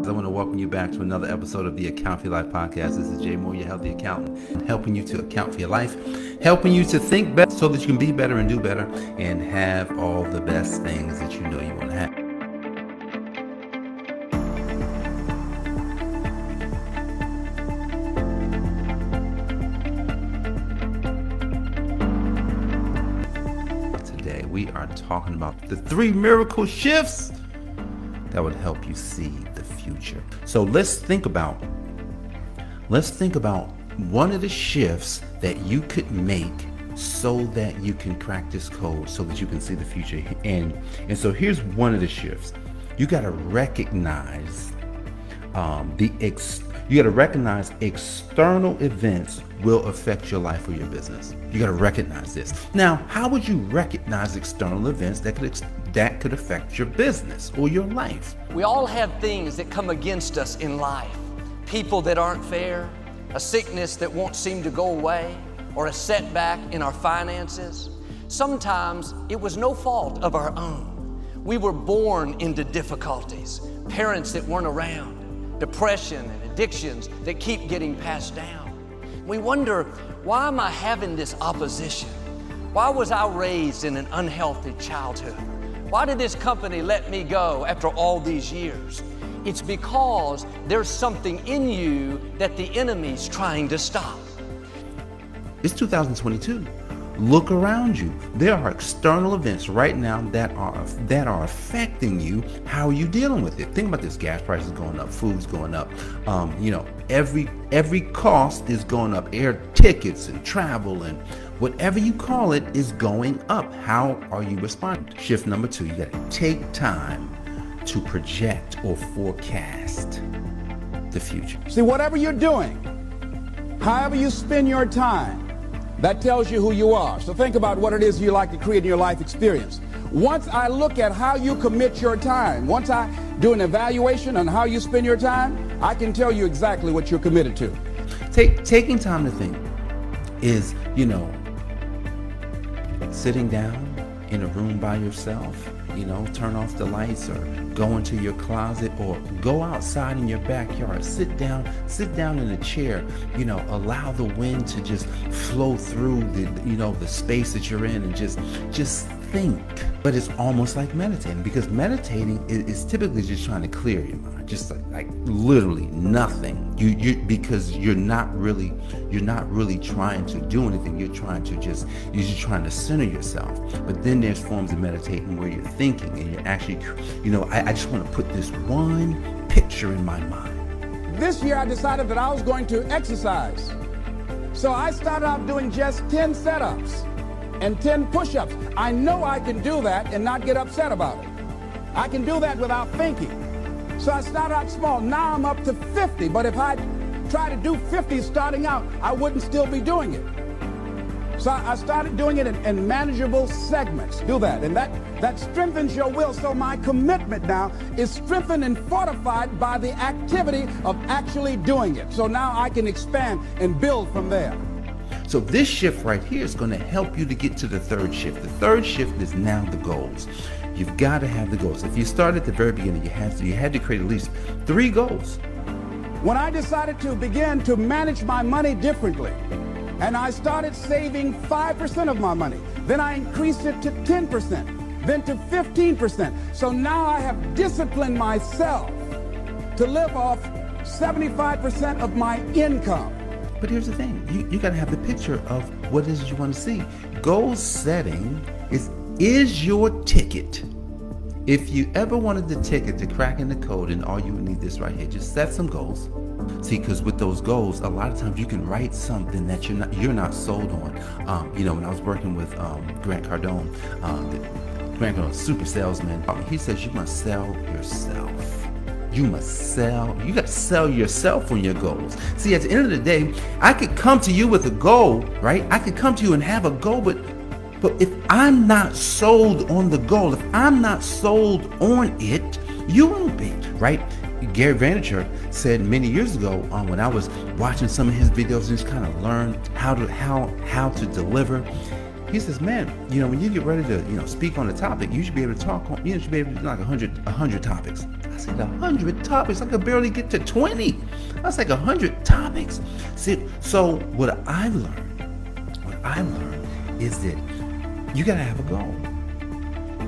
I want to welcome you back to another episode of the Account for Your Life podcast. This is Jay Moore, your healthy accountant, helping you to account for your life, helping you to think better so that you can be better and do better and have all the best things that you know you want to have. Today we are talking about the 3 miracle shifts that would help you see the future. So let's think about one of the shifts that you could make so that you can crack this code so that you can see the future. And so here's one of the shifts. You got to recognize external events will affect your life or your business. You got to recognize this. Now, how would you recognize external events that could affect your business or your life? We all have things that come against us in life. People that aren't fair, a sickness that won't seem to go away, or a setback in our finances. Sometimes it was no fault of our own. We were born into difficulties, parents that weren't around, depression and addictions that keep getting passed down. We wonder, why am I having this opposition? Why was I raised in an unhealthy childhood? Why did this company let me go after all these years? It's because there's something in you that the enemy's trying to stop. It's 2022. Look around you. There are external events right now that are affecting you. How are you dealing with it? Think about this: gas prices going up, food's going up. Every cost is going up. Air tickets and travel and whatever you call it is going up. How are you responding? Shift number 2: you got to take time to project or forecast the future. See, whatever you're doing, however you spend your time, that tells you who you are. So think about what it is you like to create in your life experience. Once I look at how you commit your time, once I do an evaluation on how you spend your time, I can tell you exactly what you're committed to. Taking time to think is, sitting down in a room by yourself, turn off the lights or go into your closet or go outside in your backyard, sit down in a chair, allow the wind to just flow through the space that you're in and just think. But it's almost like meditating, because meditating is typically just trying to clear your mind, just like literally nothing. Because you're not really trying to do anything. You're just trying to center yourself. But then there's forms of meditating where you're thinking and you're actually, I just want to put this one picture in my mind. This year I decided that I was going to exercise. So I started out doing just 10 setups and 10 push-ups. I know I can do that and not get upset about it. I can do that without thinking. So I started out small. Now I'm up to 50. But if I try to do 50 starting out, I wouldn't still be doing it. So I started doing it in manageable segments. Do that. And that strengthens your will. So my commitment now is strengthened and fortified by the activity of actually doing it. So now I can expand and build from there. So this shift right here is going to help you to get to the 3rd shift. The 3rd shift is now the goals. You've got to have the goals. If you start at the very beginning, you had to create at least 3 goals. When I decided to begin to manage my money differently, and I started saving 5% of my money, then I increased it to 10%, then to 15%. So now I have disciplined myself to live off 75% of my income. But here's the thing, you got to have the picture of what it is you want to see. Goal setting is your ticket. If you ever wanted the ticket to cracking the code, and all you would need this right here, just set some goals. See, because with those goals, a lot of times you can write something that you're not sold on. When I was working with Grant Cardone, Grant Cardone, super salesman, he says you must sell yourself. You got to sell yourself on your goals. See, at the end of the day, I could come to you with a goal, right? I could come to you and have a goal, but if I'm not sold on the goal, if I'm not sold on it, you won't be, right? Gary Vaynerchuk said many years ago when I was watching some of his videos and just kind of learned how to deliver. He says, man, when you get ready to, speak on a topic, you should be able to talk on, you should be able to do like 100 topics. I said 100 topics. I could barely get to 20. That's like 100 topics. See, so what I learned is that you gotta have a goal.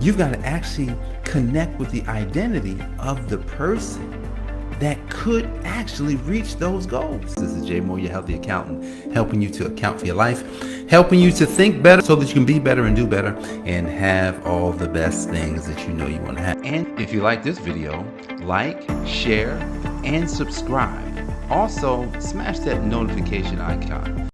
You've got to actually connect with the identity of the person that could actually reach those goals. This is Jay Moore, your healthy accountant, helping you to account for your life, helping you to think better so that you can be better and do better and have all the best things that you know you want to have. And if you like this video, like, share, and subscribe. Also, smash that notification icon.